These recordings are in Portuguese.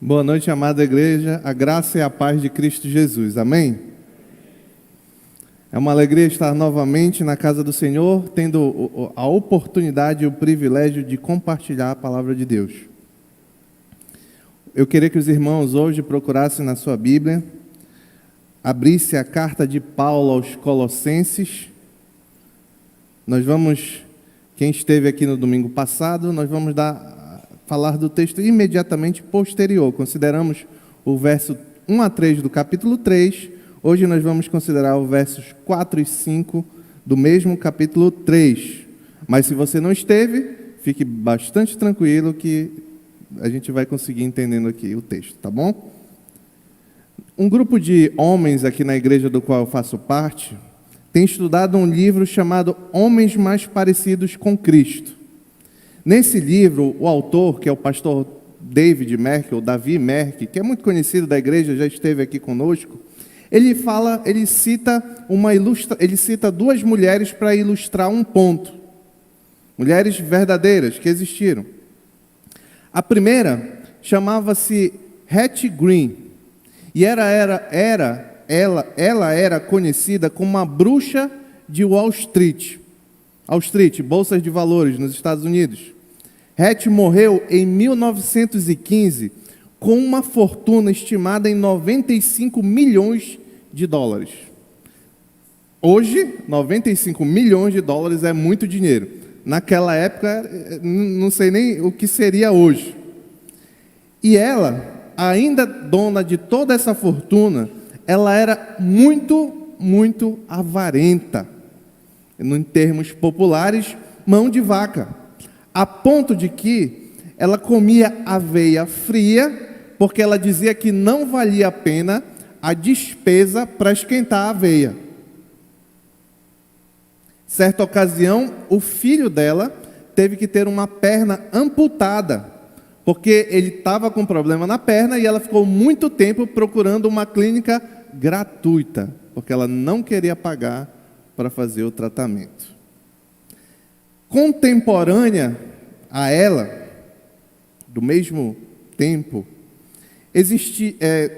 Boa noite, amada igreja, a graça e a paz de Cristo Jesus, amém? É uma alegria estar novamente na casa do Senhor, tendo a oportunidade e o privilégio de compartilhar a palavra de Deus. Eu queria que os irmãos hoje procurassem na sua Bíblia, abrisse a carta de Paulo aos Colossenses. Quem esteve aqui no domingo passado, nós vamos falar do texto imediatamente posterior. Consideramos o verso 1 a 3 do capítulo 3. Hoje nós vamos considerar os versos 4 e 5 do mesmo capítulo 3. Mas se você não esteve, fique bastante tranquilo que a gente vai conseguir entendendo aqui o texto, tá bom? Um grupo de homens aqui na igreja do qual eu faço parte tem estudado um livro chamado Homens Mais Parecidos com Cristo. Nesse livro, o autor, que é o pastor David Merck, ou Davi Merck, que é muito conhecido da igreja, já esteve aqui conosco, ele cita duas mulheres para ilustrar um ponto. Mulheres verdadeiras que existiram. A primeira chamava-se Hattie Green, e ela era conhecida como a bruxa de Wall Street, bolsas de valores nos Estados Unidos. Hattie morreu em 1915 com uma fortuna estimada em 95 milhões de dólares. Hoje, 95 milhões de dólares é muito dinheiro. Naquela época, não sei nem o que seria hoje. E ela, ainda dona de toda essa fortuna, ela era muito, muito avarenta. Em termos populares, mão de vaca. A ponto de que ela comia aveia fria, porque ela dizia que não valia a pena a despesa para esquentar a aveia. Certa ocasião, o filho dela teve que ter uma perna amputada, porque ele estava com problema na perna e ela ficou muito tempo procurando uma clínica gratuita, porque ela não queria pagar para fazer o tratamento. Contemporânea a ela, do mesmo tempo,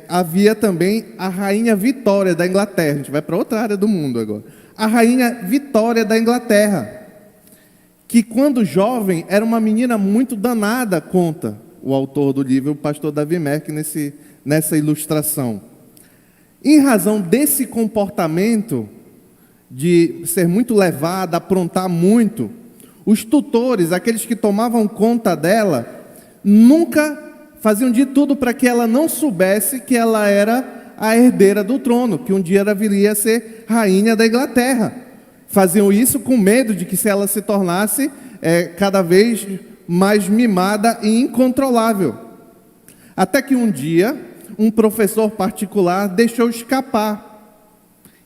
havia também a Rainha Vitória da Inglaterra. A gente vai para outra área do mundo agora. A Rainha Vitória da Inglaterra, que quando jovem era uma menina muito danada, conta o autor do livro, o pastor Davi Merck, nessa ilustração. Em razão desse comportamento de ser muito levada, aprontar muito, os tutores, aqueles que tomavam conta dela, nunca faziam de tudo para que ela não soubesse que ela era a herdeira do trono, que um dia ela viria a ser rainha da Inglaterra. Faziam isso com medo de que se ela se tornasse cada vez mais mimada e incontrolável. Até que um dia, um professor particular deixou escapar.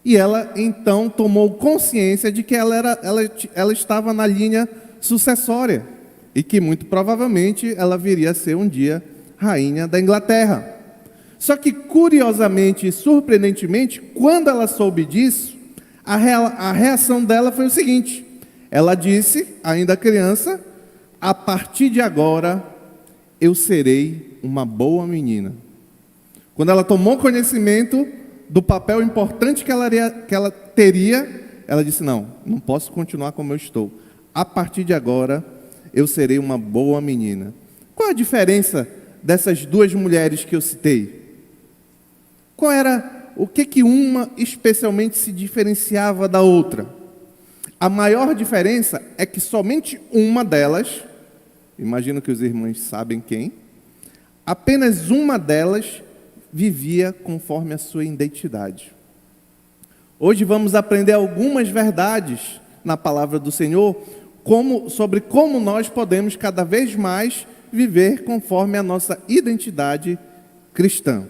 E ela, então, tomou consciência de que ela estava na linha sucessória e que, muito provavelmente, ela viria a ser um dia rainha da Inglaterra. Só que, curiosamente e surpreendentemente, quando ela soube disso, a reação dela foi o seguinte. Ela disse, ainda criança, a partir de agora, eu serei uma boa menina. Quando ela tomou conhecimento do papel importante que ela teria, ela disse, não posso continuar como eu estou. A partir de agora, eu serei uma boa menina. Qual a diferença dessas duas mulheres que eu citei? O que uma especialmente se diferenciava da outra? A maior diferença é que somente uma delas, imagino que os irmãos sabem quem, apenas uma delas vivia conforme a sua identidade. Hoje vamos aprender algumas verdades na palavra do Senhor, sobre como nós podemos cada vez mais viver conforme a nossa identidade cristã.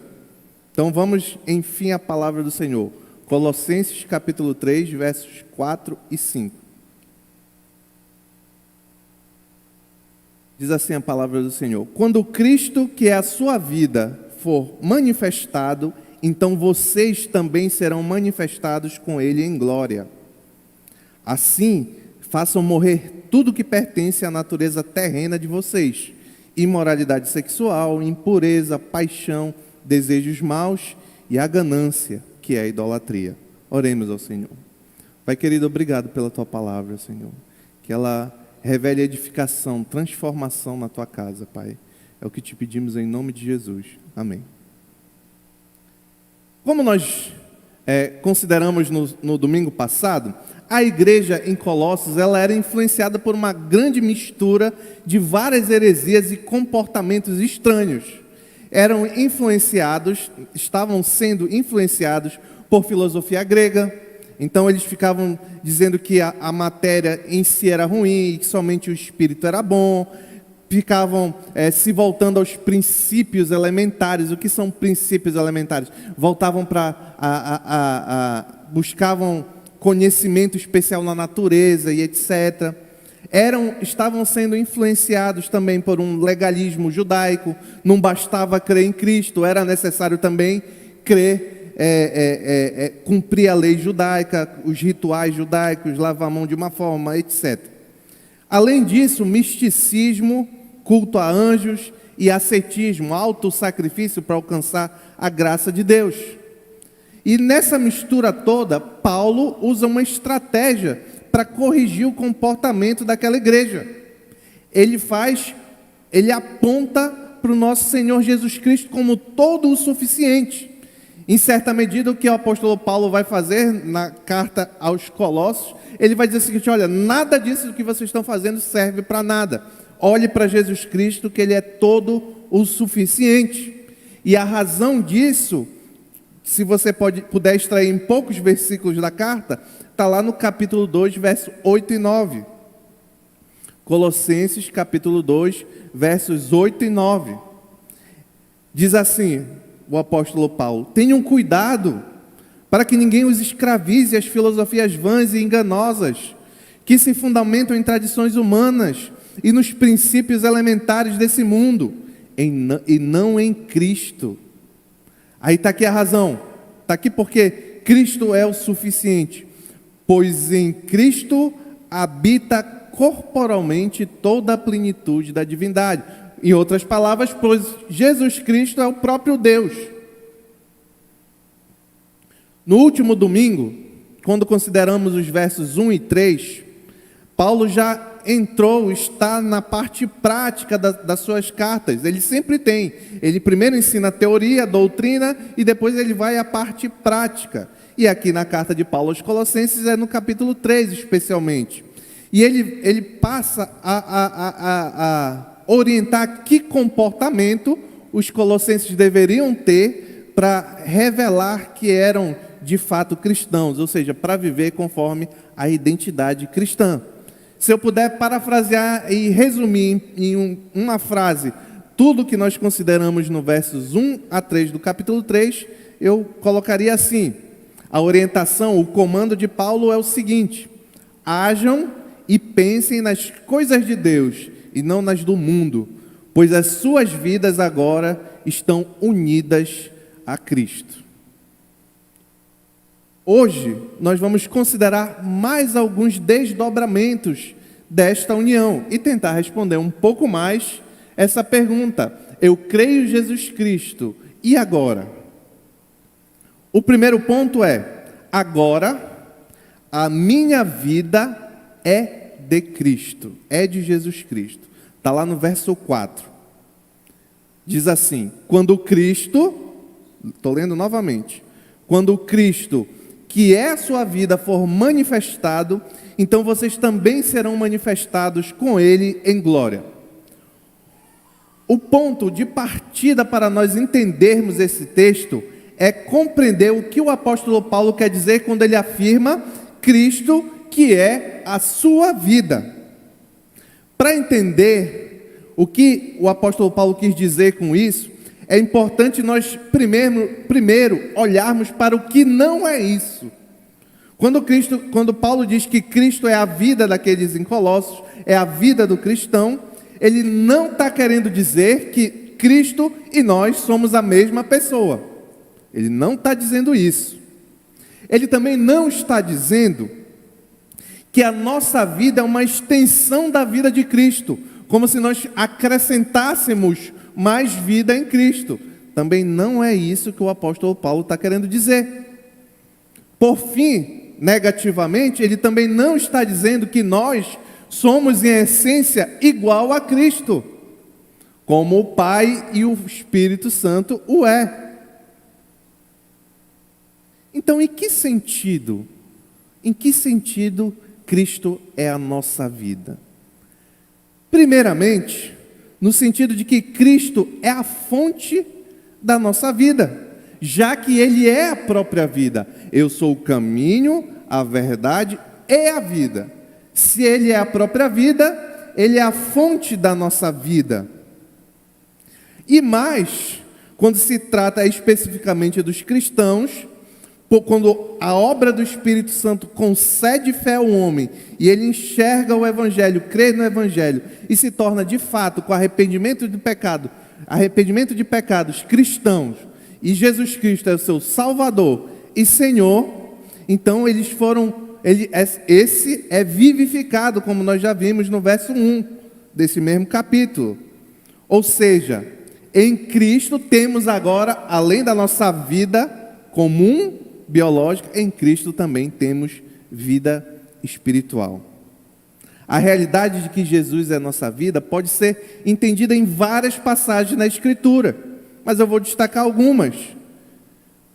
Então vamos, enfim, à palavra do Senhor. Colossenses capítulo 3, versos 4 e 5. Diz assim a palavra do Senhor: quando Cristo, que é a sua vida, for manifestado, então vocês também serão manifestados com Ele em glória. Assim, façam morrer tudo que pertence à natureza terrena de vocês: imoralidade sexual, impureza, paixão, desejos maus e a ganância, que é a idolatria. Oremos ao Senhor. Pai querido, obrigado pela Tua palavra, Senhor. Que ela revele edificação, transformação na Tua casa, Pai. É o que te pedimos em nome de Jesus. Amém. Como nós consideramos no domingo passado, a igreja em Colossos ela era influenciada por uma grande mistura de várias heresias e comportamentos estranhos. Estavam sendo influenciados por filosofia grega. Então eles ficavam dizendo que a matéria em si era ruim e que somente o espírito era bom. Ficavam se voltando aos princípios elementares. O que são princípios elementares? Voltavam buscavam conhecimento especial na natureza e etc. Estavam sendo influenciados também por um legalismo judaico. Não bastava crer em Cristo, era necessário também crer, cumprir a lei judaica, os rituais judaicos, lavar a mão de uma forma, etc. Além disso, misticismo, culto a anjos e ascetismo, autossacrifício para alcançar a graça de Deus. E nessa mistura toda, Paulo usa uma estratégia para corrigir o comportamento daquela igreja. Ele aponta para o nosso Senhor Jesus Cristo como todo o suficiente. Em certa medida, o que o apóstolo Paulo vai fazer na carta aos Colossos, ele vai dizer o seguinte: olha, nada disso que vocês estão fazendo serve para nada. Olhe para Jesus Cristo, que Ele é todo o suficiente. E a razão disso, se você puder extrair em poucos versículos da carta, está lá no capítulo 2, versos 8 e 9. Colossenses, capítulo 2, versos 8 e 9. Diz assim o apóstolo Paulo: tenham cuidado para que ninguém os escravize às filosofias vãs e enganosas, que se fundamentam em tradições humanas e nos princípios elementares desse mundo, e não em Cristo. Aí está aqui a razão. Está aqui porque Cristo é o suficiente. Pois em Cristo habita corporalmente toda a plenitude da divindade. Em outras palavras, pois Jesus Cristo é o próprio Deus. No último domingo, quando consideramos os versos 1 e 3, Paulo já está na parte prática das suas cartas. Ele sempre tem. Ele primeiro ensina a teoria, a doutrina, e depois ele vai à parte prática. E aqui na carta de Paulo aos Colossenses é no capítulo 3 especialmente. E ele passa a orientar que comportamento os colossenses deveriam ter para revelar que eram de fato cristãos, ou seja, para viver conforme a identidade cristã. Se eu puder parafrasear e resumir em uma frase tudo que nós consideramos no versos 1 a 3 do capítulo 3, eu colocaria assim: a orientação, o comando de Paulo é o seguinte: hajam e pensem nas coisas de Deus e não nas do mundo, pois as suas vidas agora estão unidas a Cristo. Hoje, nós vamos considerar mais alguns desdobramentos desta união e tentar responder um pouco mais essa pergunta: eu creio em Jesus Cristo, e agora? O primeiro ponto é: agora a minha vida é de Cristo, é de Jesus Cristo. Está lá no verso 4. Diz assim: quando Cristo, estou lendo novamente, quando Cristo, que é a sua vida, for manifestado, então vocês também serão manifestados com Ele em glória. O ponto de partida para nós entendermos esse texto é compreender o que o apóstolo Paulo quer dizer quando ele afirma Cristo, que é a sua vida. Para entender o que o apóstolo Paulo quis dizer com isso, é importante nós primeiro olharmos para o que não é isso. Quando Paulo diz que Cristo é a vida daqueles em Colossos, é a vida do cristão, ele não está querendo dizer que Cristo e nós somos a mesma pessoa. Ele não está dizendo isso. Ele também não está dizendo que a nossa vida é uma extensão da vida de Cristo, como se nós acrescentássemos mais vida em Cristo. Também não é isso que o apóstolo Paulo está querendo dizer. Por fim, negativamente, ele também não está dizendo que nós somos em essência igual a Cristo, como o Pai e o Espírito Santo o é. Então, em que sentido Cristo é a nossa vida? Primeiramente, no sentido de que Cristo é a fonte da nossa vida, já que Ele é a própria vida. Eu sou o caminho, a verdade e a vida. Se Ele é a própria vida, Ele é a fonte da nossa vida. E mais, quando se trata especificamente dos cristãos, quando a obra do Espírito Santo concede fé ao homem, e ele enxerga o Evangelho, crê no Evangelho, e se torna de fato, com arrependimento de pecados cristãos, e Jesus Cristo é o seu Salvador e Senhor, então esse é vivificado, como nós já vimos no verso 1 desse mesmo capítulo. Ou seja, em Cristo temos agora, além da nossa vida comum, biológica, em Cristo também temos vida espiritual. A realidade de que Jesus é a nossa vida pode ser entendida em várias passagens na Escritura, mas eu vou destacar algumas.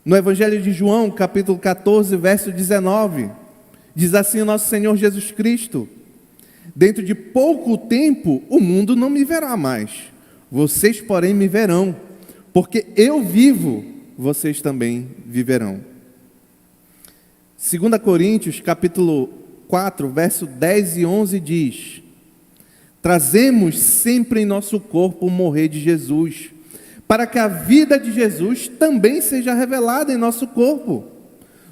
No Evangelho de João, capítulo 14, verso 19, diz assim o nosso Senhor Jesus Cristo: dentro de pouco tempo o mundo não me verá mais, vocês porém me verão, porque eu vivo, vocês também viverão. 2 Coríntios, capítulo 4, verso 10 e 11 diz: trazemos sempre em nosso corpo o morrer de Jesus, para que a vida de Jesus também seja revelada em nosso corpo.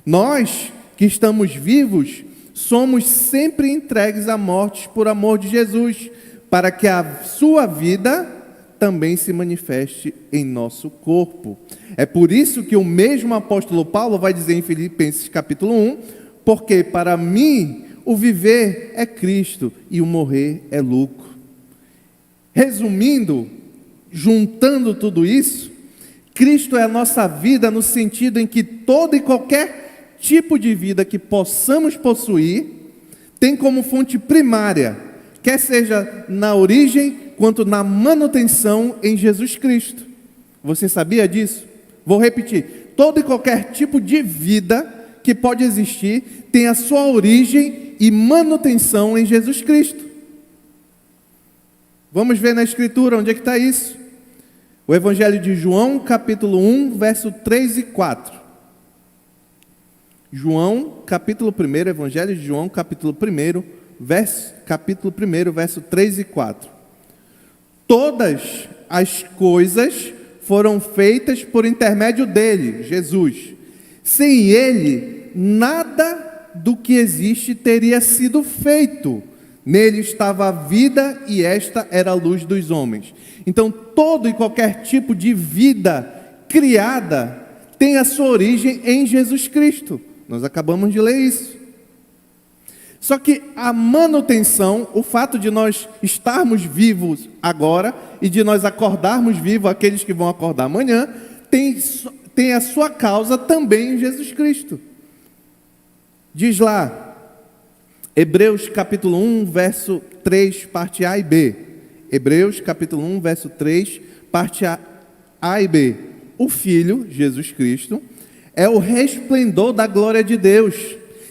Nós, que estamos vivos, somos sempre entregues à morte por amor de Jesus, para que a sua vida também se manifeste em nosso corpo. É por isso que o mesmo apóstolo Paulo vai dizer em Filipenses capítulo 1, porque para mim o viver é Cristo e o morrer é lucro. Resumindo, juntando tudo isso, Cristo é a nossa vida no sentido em que todo e qualquer tipo de vida que possamos possuir tem como fonte primária, quer seja na origem quanto na manutenção em Jesus Cristo. Você sabia disso? Vou repetir: todo e qualquer tipo de vida que pode existir tem a sua origem e manutenção em Jesus Cristo. Vamos ver na Escritura onde é que está isso. O Evangelho de João, capítulo 1, verso 3 e 4. João, capítulo 1, Evangelho de João, capítulo 1, verso 3 e 4. Todas as coisas foram feitas por intermédio dele, Jesus. Sem ele, nada do que existe teria sido feito. Nele estava a vida e esta era a luz dos homens. Então, todo e qualquer tipo de vida criada tem a sua origem em Jesus Cristo. Nós acabamos de ler isso. Só que a manutenção, o fato de nós estarmos vivos agora e de nós acordarmos vivos, aqueles que vão acordar amanhã, tem a sua causa também em Jesus Cristo. Diz lá, Hebreus capítulo 1, verso 3, parte A e B. Hebreus capítulo 1, verso 3, parte A e B. O Filho, Jesus Cristo, é o resplendor da glória de Deus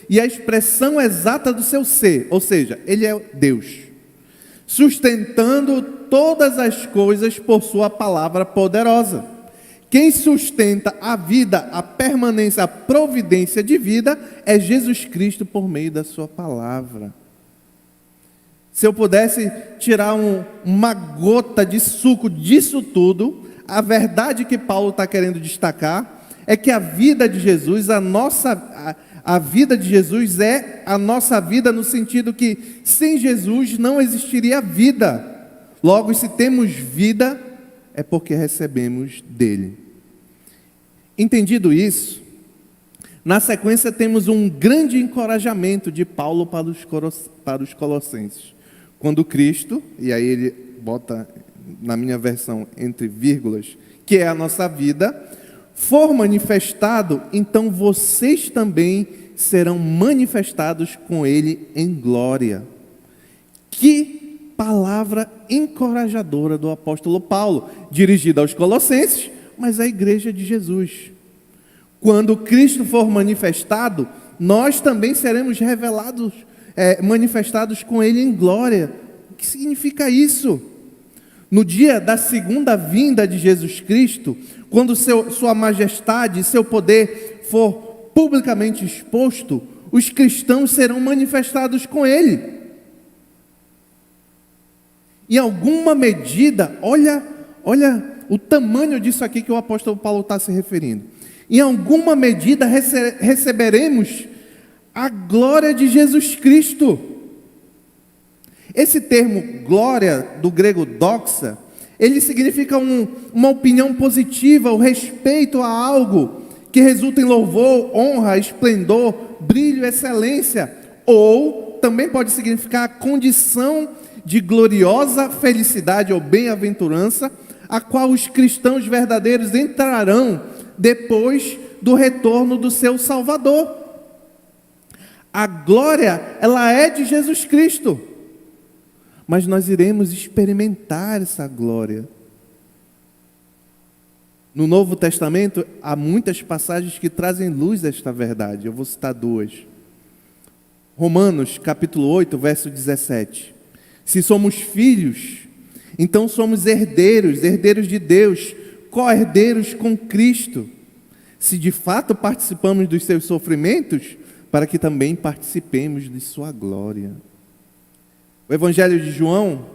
e a expressão exata do seu ser, ou seja, Ele é Deus, sustentando todas as coisas por sua palavra poderosa. Quem sustenta a vida, a permanência, a providência de vida é Jesus Cristo por meio da sua palavra. Se eu pudesse tirar uma gota de suco disso tudo, a verdade que Paulo está querendo destacar é que a vida de Jesus, a vida de Jesus é a nossa vida no sentido que sem Jesus não existiria vida. Logo, se temos vida, é porque recebemos dele. Entendido isso, na sequência temos um grande encorajamento de Paulo para os colossenses. Quando Cristo, e aí ele bota na minha versão entre vírgulas, que é a nossa vida, for manifestado, então vocês também serão manifestados com ele em glória. Que palavra encorajadora do apóstolo Paulo, dirigida aos Colossenses, mas à igreja de Jesus. Quando Cristo for manifestado, nós também seremos manifestados com ele em glória. O que significa isso? No dia da segunda vinda de Jesus Cristo, quando sua majestade e seu poder for publicamente exposto, os cristãos serão manifestados com ele. Em alguma medida, olha o tamanho disso aqui que o apóstolo Paulo está se referindo. Em alguma medida receberemos a glória de Jesus Cristo. Esse termo glória, do grego doxa, ele significa uma opinião positiva, o respeito a algo que resulta em louvor, honra, esplendor, brilho, excelência. Ou também pode significar a condição de gloriosa felicidade ou bem-aventurança, a qual os cristãos verdadeiros entrarão depois do retorno do seu Salvador. A glória, ela é de Jesus Cristo, mas nós iremos experimentar essa glória. No Novo Testamento, há muitas passagens que trazem luz a esta verdade. Eu vou citar duas. Romanos, capítulo 8, verso 17. Se somos filhos, então somos herdeiros, herdeiros de Deus, co-herdeiros com Cristo. Se de fato participamos dos seus sofrimentos, para que também participemos de sua glória. O Evangelho de João,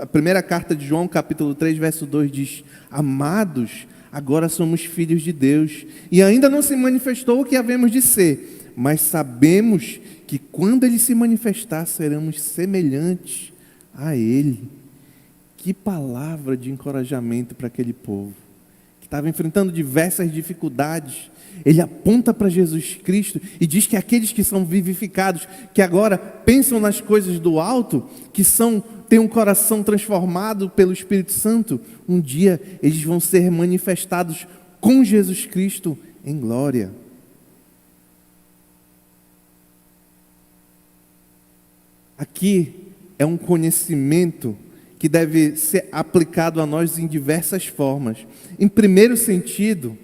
a primeira carta de João, capítulo 3, verso 2 diz: amados, agora somos filhos de Deus, e ainda não se manifestou o que havemos de ser, mas sabemos que quando Ele se manifestar, seremos semelhantes a Ele. Que palavra de encorajamento para aquele povo, que estava enfrentando diversas dificuldades. Ele aponta para Jesus Cristo e diz que aqueles que são vivificados, que agora pensam nas coisas do alto, que têm um coração transformado pelo Espírito Santo, um dia eles vão ser manifestados com Jesus Cristo em glória. Aqui é um conhecimento que deve ser aplicado a nós em diversas formas. Em primeiro sentido,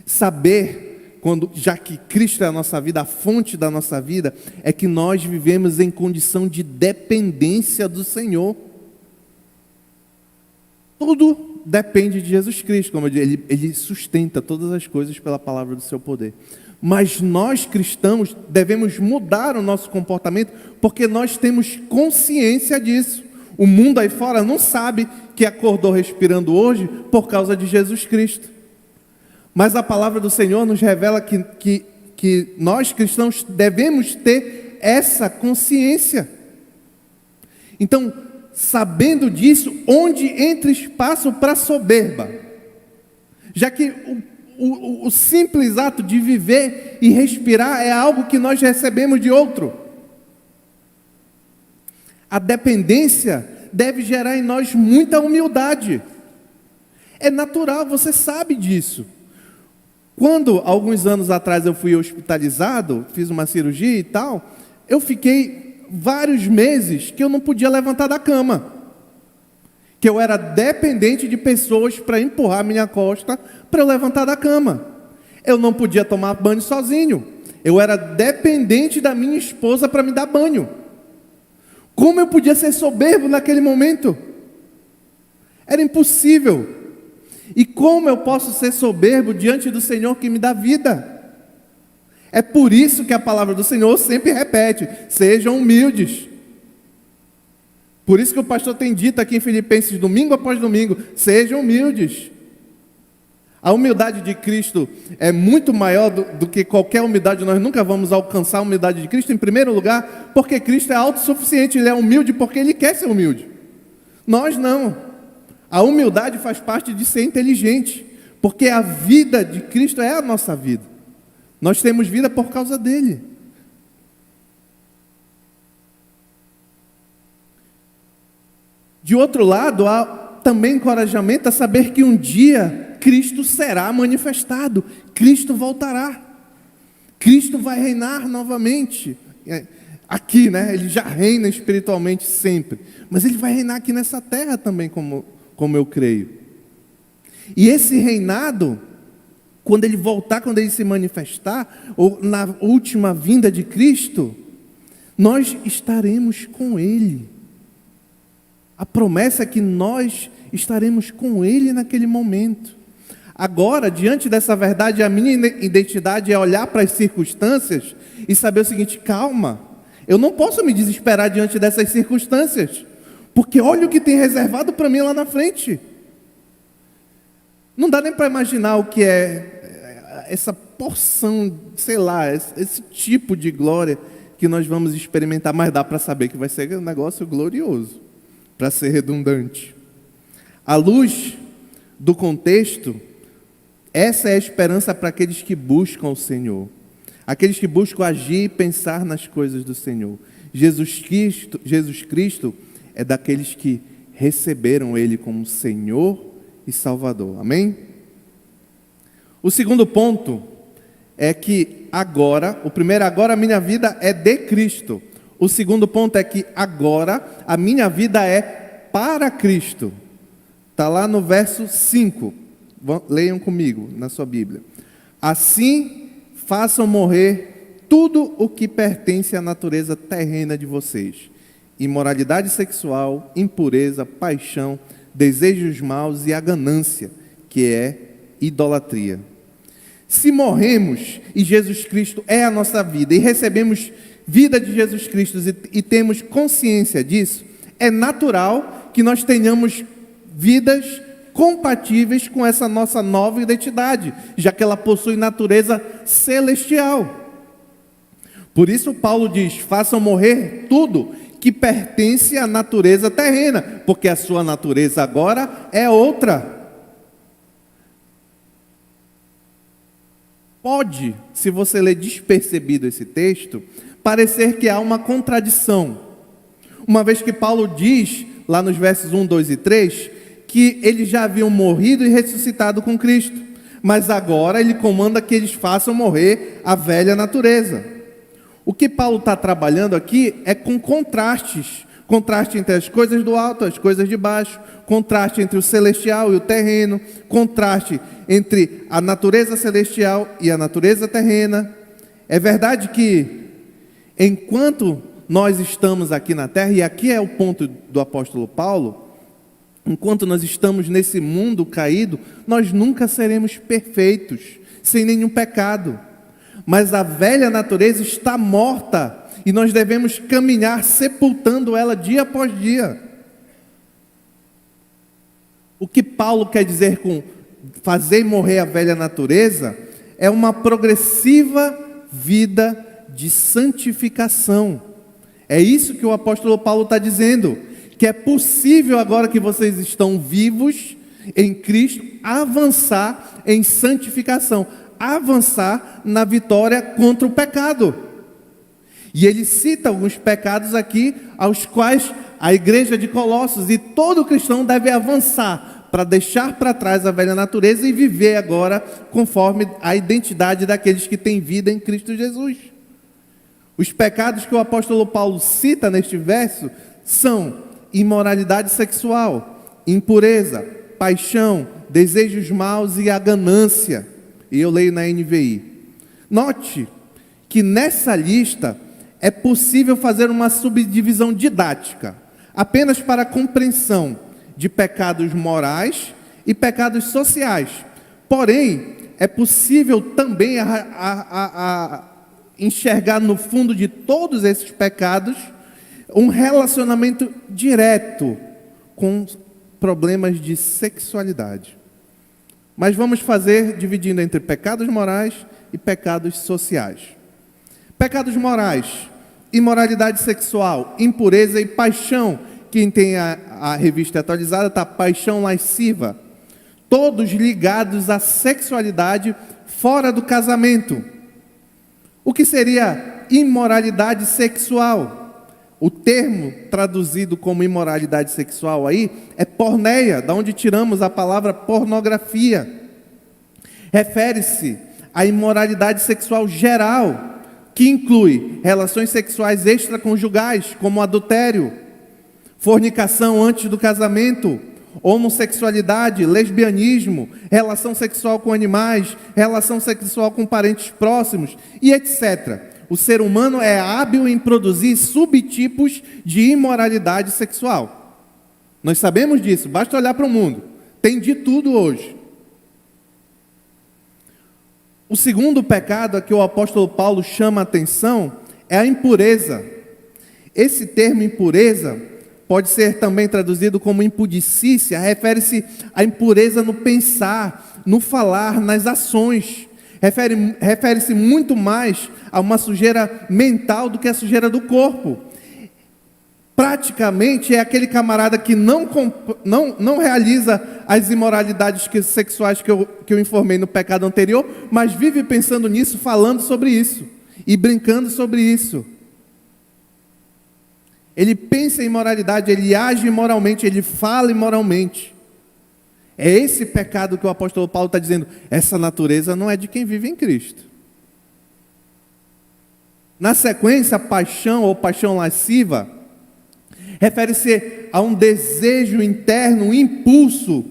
saber, já que Cristo é a nossa vida, a fonte da nossa vida, é que nós vivemos em condição de dependência do Senhor. Tudo depende de Jesus Cristo, como eu disse, Ele sustenta todas as coisas pela palavra do seu poder. Mas nós cristãos devemos mudar o nosso comportamento, porque nós temos consciência disso. O mundo aí fora não sabe que acordou respirando hoje por causa de Jesus Cristo. Mas a palavra do Senhor nos revela que nós cristãos devemos ter essa consciência. Então, sabendo disso, onde entra espaço para soberba? Já que o simples ato de viver e respirar é algo que nós recebemos de outro. A dependência deve gerar em nós muita humildade. É natural, você sabe disso. Quando, alguns anos atrás, eu fui hospitalizado, fiz uma cirurgia e tal, eu fiquei vários meses que eu não podia levantar da cama. Que eu era dependente de pessoas para empurrar minha costa para eu levantar da cama. Eu não podia tomar banho sozinho. Eu era dependente da minha esposa para me dar banho. Como eu podia ser soberbo naquele momento? Era impossível. E como eu posso ser soberbo diante do Senhor que me dá vida? É por isso que a palavra do Senhor sempre repete: sejam humildes. Por isso que o pastor tem dito aqui em Filipenses, domingo após domingo: sejam humildes. A humildade de Cristo é muito maior do que qualquer humildade. Nós nunca vamos alcançar a humildade de Cristo, em primeiro lugar, porque Cristo é autossuficiente. Ele é humilde porque Ele quer ser humilde. Nós não. A humildade faz parte de ser inteligente, porque a vida de Cristo é a nossa vida. Nós temos vida por causa dele. De outro lado, há também encorajamento a saber que um dia Cristo será manifestado, Cristo voltará, Cristo vai reinar novamente. Aqui, né? Ele já reina espiritualmente sempre, mas Ele vai reinar aqui nessa terra também, como eu creio. E esse reinado, quando Ele voltar, quando Ele se manifestar, ou na última vinda de Cristo, nós estaremos com Ele. A promessa é que nós estaremos com Ele naquele momento. Agora, diante dessa verdade, a minha identidade é olhar para as circunstâncias e saber o seguinte: calma, eu não posso me desesperar diante dessas circunstâncias, porque olha o que tem reservado para mim lá na frente. Não dá nem para imaginar o que é essa porção, sei lá, esse tipo de glória que nós vamos experimentar, mas dá para saber que vai ser um negócio glorioso, para ser redundante. À luz do contexto, essa é a esperança para aqueles que buscam o Senhor, aqueles que buscam agir e pensar nas coisas do Senhor. Jesus Cristo é daqueles que receberam Ele como Senhor e Salvador. Amém? O segundo ponto é que agora, o primeiro, agora a minha vida é de Cristo. O segundo ponto é que agora a minha vida é para Cristo. Está lá no verso 5. Leiam comigo na sua Bíblia. Assim, façam morrer tudo o que pertence à natureza terrena de vocês: imoralidade sexual, impureza, paixão, desejos maus e a ganância, que é idolatria. Se morremos e Jesus Cristo é a nossa vida, e recebemos vida de Jesus Cristo e temos consciência disso, é natural que nós tenhamos vidas compatíveis com essa nossa nova identidade, já que ela possui natureza celestial. Por isso Paulo diz: façam morrer tudo que pertence à natureza terrena, porque a sua natureza agora é outra. Pode, se você ler despercebido esse texto, parecer que há uma contradição, uma vez que Paulo diz, lá nos versos 1, 2 e 3, que eles já haviam morrido e ressuscitado com Cristo, mas agora ele comanda que eles façam morrer a velha natureza. O que Paulo está trabalhando aqui é com contrastes, contraste entre as coisas do alto e as coisas de baixo, contraste entre o celestial e o terreno, contraste entre a natureza celestial e a natureza terrena. É verdade que enquanto nós estamos aqui na terra, e aqui é o ponto do apóstolo Paulo, enquanto nós estamos nesse mundo caído, nós nunca seremos perfeitos, sem nenhum pecado. Mas a velha natureza está morta e nós devemos caminhar sepultando ela dia após dia. O que Paulo quer dizer com fazer morrer a velha natureza é uma progressiva vida de santificação. É isso que o apóstolo Paulo está dizendo, que é possível, agora que vocês estão vivos em Cristo, avançar em santificação, avançar na vitória contra o pecado. E ele cita alguns pecados aqui, aos quais a igreja de Colossos e todo cristão deve avançar, para deixar para trás a velha natureza e viver agora conforme a identidade daqueles que têm vida em Cristo Jesus. Os pecados que o apóstolo Paulo cita neste verso são imoralidade sexual, impureza, paixão, desejos maus e a ganância. E eu leio na NVI. Note que nessa lista é possível fazer uma subdivisão didática, apenas para a compreensão de pecados morais e pecados sociais. Porém, é possível também enxergar no fundo de todos esses pecados um relacionamento direto com problemas de sexualidade. Mas vamos fazer dividindo entre pecados morais e pecados sociais. Pecados morais: imoralidade sexual, impureza e paixão. Quem tem a revista atualizada está paixão lasciva. Todos ligados à sexualidade fora do casamento. O que seria imoralidade sexual? O termo traduzido como imoralidade sexual aí é porneia, da onde tiramos a palavra pornografia. Refere-se à imoralidade sexual geral, que inclui relações sexuais extraconjugais, como adultério, fornicação antes do casamento, homossexualidade, lesbianismo, relação sexual com animais, relação sexual com parentes próximos e etc. O ser humano é hábil em produzir subtipos de imoralidade sexual. Nós sabemos disso, basta olhar para o mundo. Tem de tudo hoje. O segundo pecado a que o apóstolo Paulo chama a atenção é a impureza. Esse termo impureza pode ser também traduzido como impudicícia, refere-se à impureza no pensar, no falar, nas ações. Refere-se muito mais a uma sujeira mental do que a sujeira do corpo. Praticamente é aquele camarada que não realiza as imoralidades sexuais que eu informei no pecado anterior, mas vive pensando nisso, falando sobre isso e brincando sobre isso. Ele pensa em imoralidade, ele age imoralmente, ele fala imoralmente. É esse pecado que o apóstolo Paulo está dizendo. Essa natureza não é de quem vive em Cristo. Na sequência, a paixão ou paixão lasciva refere-se a um desejo interno, um impulso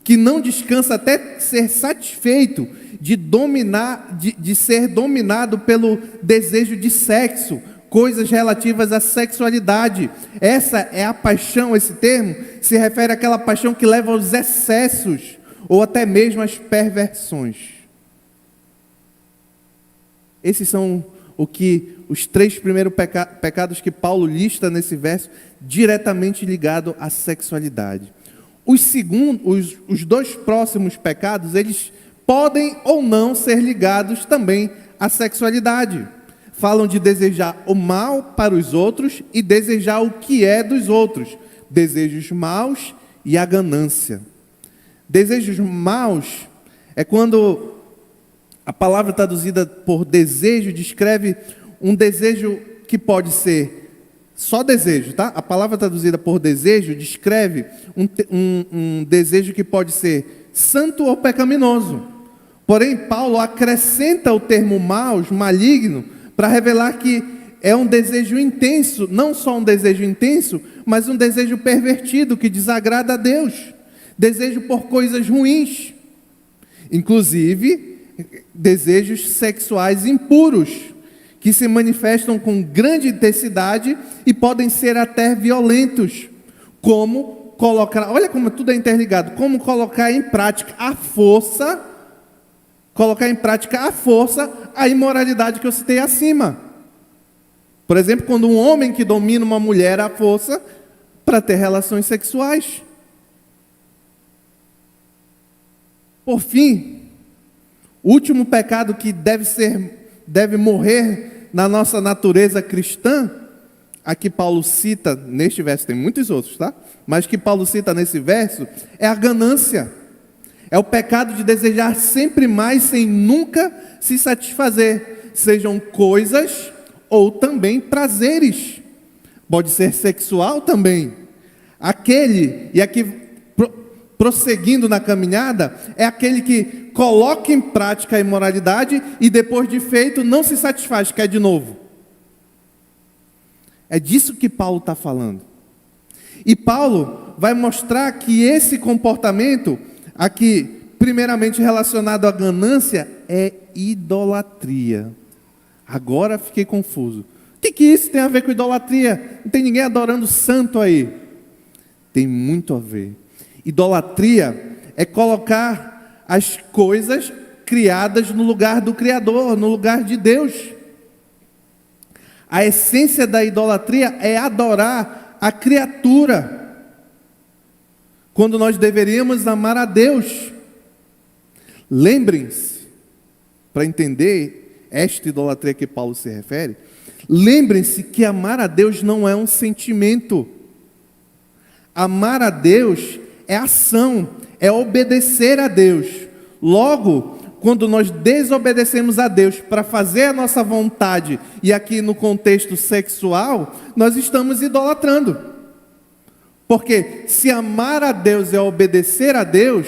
que não descansa até ser satisfeito de ser dominado pelo desejo de sexo, coisas relativas à sexualidade. Essa é a paixão. Esse termo se refere àquela paixão que leva aos excessos ou até mesmo às perversões. Esses são os 3 primeiros pecados que Paulo lista nesse verso, diretamente ligado à sexualidade. Os 2 próximos pecados, eles podem ou não ser ligados também à sexualidade. Falam de desejar o mal para os outros e desejar o que é dos outros. Desejos maus e a ganância. Desejos maus é quando a palavra traduzida por desejo descreve um desejo que pode ser só desejo, tá? A palavra traduzida por desejo descreve um desejo que pode ser santo ou pecaminoso. Porém, Paulo acrescenta o termo maus, maligno, para revelar que é um desejo intenso, não só um desejo intenso, mas um desejo pervertido, que desagrada a Deus. Desejo por coisas ruins. Inclusive, desejos sexuais impuros, que se manifestam com grande intensidade e podem ser até violentos. Como colocar, olha como tudo é interligado, como colocar em prática à força a imoralidade que eu citei acima. Por exemplo, quando um homem que domina uma mulher à força para ter relações sexuais. Por fim, o último pecado que deve morrer na nossa natureza cristã, aqui Paulo cita neste verso, tem muitos outros, tá? Mas que Paulo cita nesse verso, é a ganância. É o pecado de desejar sempre mais sem nunca se satisfazer, sejam coisas ou também prazeres. Pode ser sexual também. E aqui prosseguindo na caminhada, é aquele que coloca em prática a imoralidade e depois de feito não se satisfaz, quer de novo. É disso que Paulo está falando. E Paulo vai mostrar que esse comportamento aqui, primeiramente relacionado à ganância, é idolatria. Agora fiquei confuso. O que isso tem a ver com idolatria? Não tem ninguém adorando santo aí. Tem muito a ver. Idolatria é colocar as coisas criadas no lugar do Criador, no lugar de Deus. A essência da idolatria é adorar a criatura, quando nós deveríamos amar a Deus. Lembrem-se, para entender esta idolatria que Paulo se refere, lembrem-se que amar a Deus não é um sentimento. Amar a Deus é ação, é obedecer a Deus. Logo, quando nós desobedecemos a Deus para fazer a nossa vontade, e aqui no contexto sexual, nós estamos idolatrando. Porque se amar a Deus é obedecer a Deus,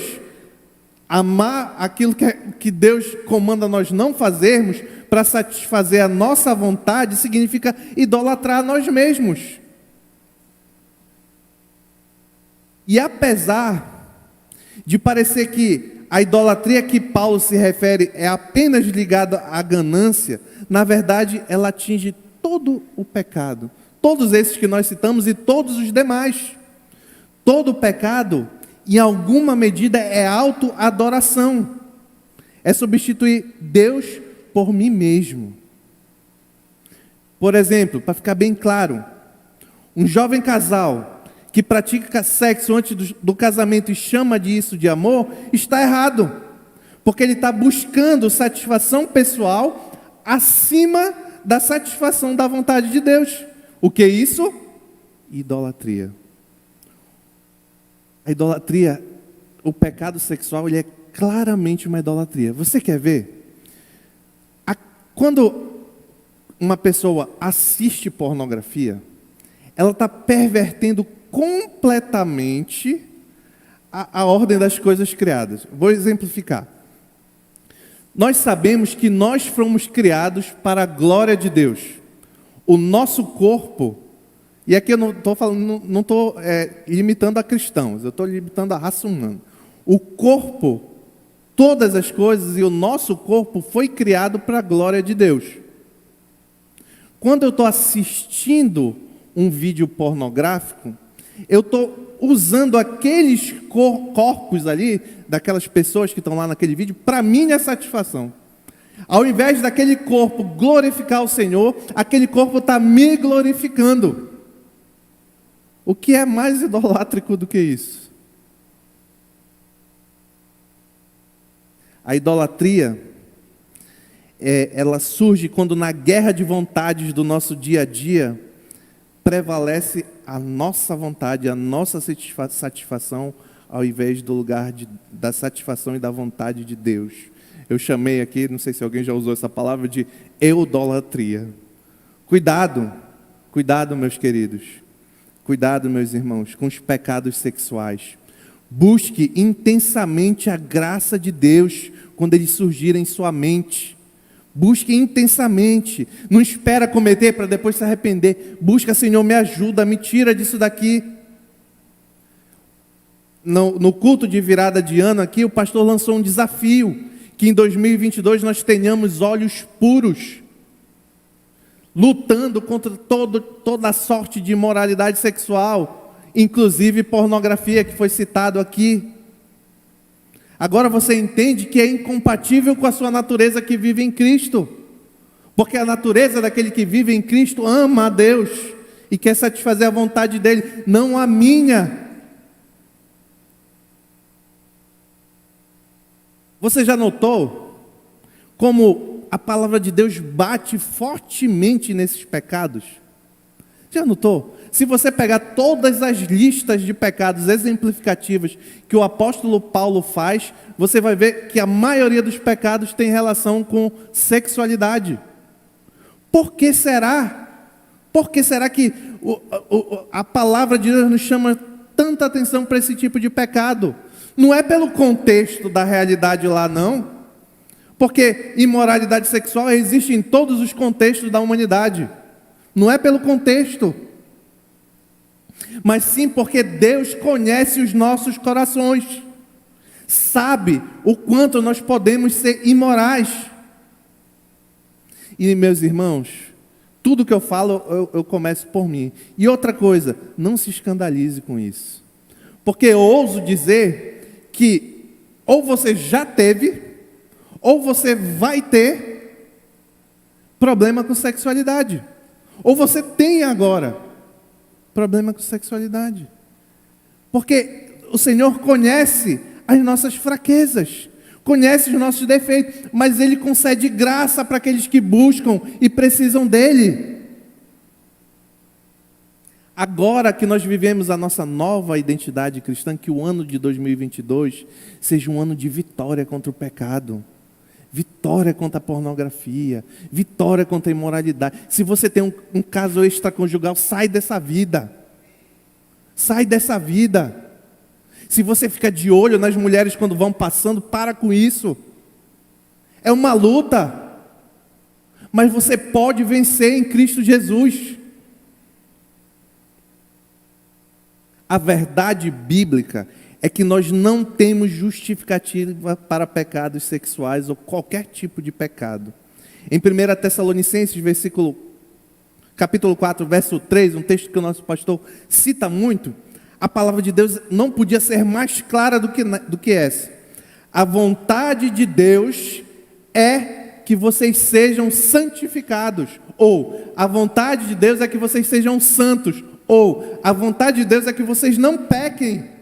amar aquilo que Deus comanda nós não fazermos, para satisfazer a nossa vontade, significa idolatrar a nós mesmos. E apesar de parecer que a idolatria que Paulo se refere é apenas ligada à ganância, na verdade ela atinge todo o pecado. Todos esses que nós citamos e todos os demais. Todo pecado, em alguma medida, é autoadoração. É substituir Deus por mim mesmo. Por exemplo, para ficar bem claro, um jovem casal que pratica sexo antes do casamento e chama disso de amor, está errado. Porque ele está buscando satisfação pessoal acima da satisfação da vontade de Deus. O que é isso? Idolatria. A idolatria, o pecado sexual, ele é claramente uma idolatria. Você quer ver? Quando uma pessoa assiste pornografia, ela está pervertendo completamente a ordem das coisas criadas. Vou exemplificar. Nós sabemos que nós fomos criados para a glória de Deus. O nosso corpo, e aqui eu não estou falando, não estou limitando a cristãos, eu estou limitando a raça humana. O corpo, todas as coisas e o nosso corpo foi criado para a glória de Deus. Quando eu estou assistindo um vídeo pornográfico, eu estou usando aqueles corpos ali, daquelas pessoas que estão lá naquele vídeo, para minha satisfação. Ao invés daquele corpo glorificar o Senhor, aquele corpo está me glorificando. O que é mais idolátrico do que isso? A idolatria, ela surge quando na guerra de vontades do nosso dia a dia, prevalece a nossa vontade, a nossa satisfação, ao invés do lugar da satisfação e da vontade de Deus. Eu chamei aqui, não sei se alguém já usou essa palavra, de eudolatria. Cuidado, cuidado, meus queridos. Cuidado, meus irmãos, com os pecados sexuais. Busque intensamente a graça de Deus quando eles surgirem em sua mente. Busque intensamente. Não espera cometer para depois se arrepender. Busca, Senhor, me ajuda, me tira disso daqui. No culto de virada de ano aqui, o pastor lançou um desafio, que em 2022 nós tenhamos olhos puros, lutando contra toda a sorte de imoralidade sexual, inclusive pornografia, que foi citado aqui. Agora você entende que é incompatível com a sua natureza que vive em Cristo, porque a natureza daquele que vive em Cristo ama a Deus e quer satisfazer a vontade dele, não a minha. Você já notou como a palavra de Deus bate fortemente nesses pecados? Já notou? Se você pegar todas as listas de pecados exemplificativas que o apóstolo Paulo faz, você vai ver que a maioria dos pecados tem relação com sexualidade. Por que será? Por que será que a palavra de Deus nos chama tanta atenção para esse tipo de pecado? Não é pelo contexto da realidade lá, não. Porque imoralidade sexual existe em todos os contextos da humanidade. Não é pelo contexto. Mas sim porque Deus conhece os nossos corações. Sabe o quanto nós podemos ser imorais. E, meus irmãos, tudo que eu falo, eu começo por mim. E outra coisa, não se escandalize com isso. Porque eu ouso dizer que ou você já teve, ou você vai ter problema com sexualidade. Ou você tem agora problema com sexualidade. Porque o Senhor conhece as nossas fraquezas, conhece os nossos defeitos, mas Ele concede graça para aqueles que buscam e precisam dEle. Agora que nós vivemos a nossa nova identidade cristã, que o ano de 2022 seja um ano de vitória contra o pecado. vitória contra a pornografia, vitória contra a imoralidade. Se você tem um caso extraconjugal, sai dessa vida. Sai dessa vida. Se você fica de olho nas mulheres quando vão passando, para com isso. É uma luta. Mas você pode vencer em Cristo Jesus. A verdade bíblica é que nós não temos justificativa para pecados sexuais ou qualquer tipo de pecado. Em 1 Tessalonicenses, capítulo 4, verso 3, um texto que o nosso pastor cita muito, a palavra de Deus não podia ser mais clara do que essa. A vontade de Deus é que vocês sejam santificados, ou a vontade de Deus é que vocês sejam santos, ou a vontade de Deus é que vocês não pequem.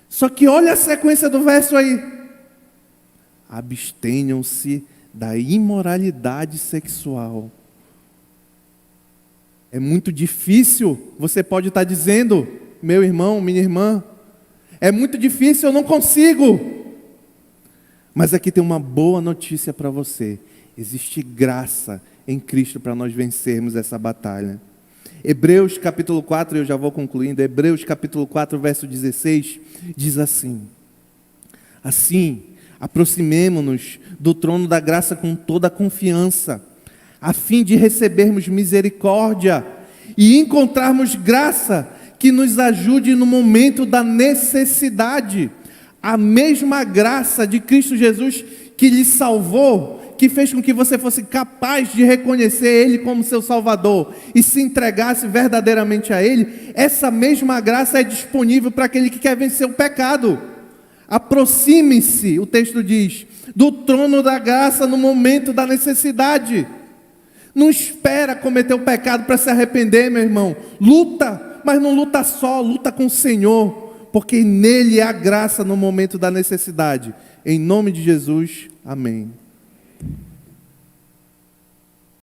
Só que olha a sequência do verso aí. Abstenham-se da imoralidade sexual. É muito difícil, você pode estar dizendo, meu irmão, minha irmã, é muito difícil, eu não consigo. Mas aqui tem uma boa notícia para você. Existe graça em Cristo para nós vencermos essa batalha. Hebreus capítulo 4, eu já vou concluindo. Hebreus capítulo 4, verso 16, diz assim: assim, aproximemo-nos do trono da graça com toda a confiança, a fim de recebermos misericórdia e encontrarmos graça que nos ajude no momento da necessidade. A mesma graça de Cristo Jesus que lhe salvou, que fez com que você fosse capaz de reconhecer Ele como seu Salvador e se entregasse verdadeiramente a Ele, essa mesma graça é disponível para aquele que quer vencer o pecado. Aproxime-se, o texto diz, do trono da graça no momento da necessidade. Não espera cometer o pecado para se arrepender, meu irmão. Luta, mas não luta só, luta com o Senhor, porque nele há graça no momento da necessidade. Em nome de Jesus, amém.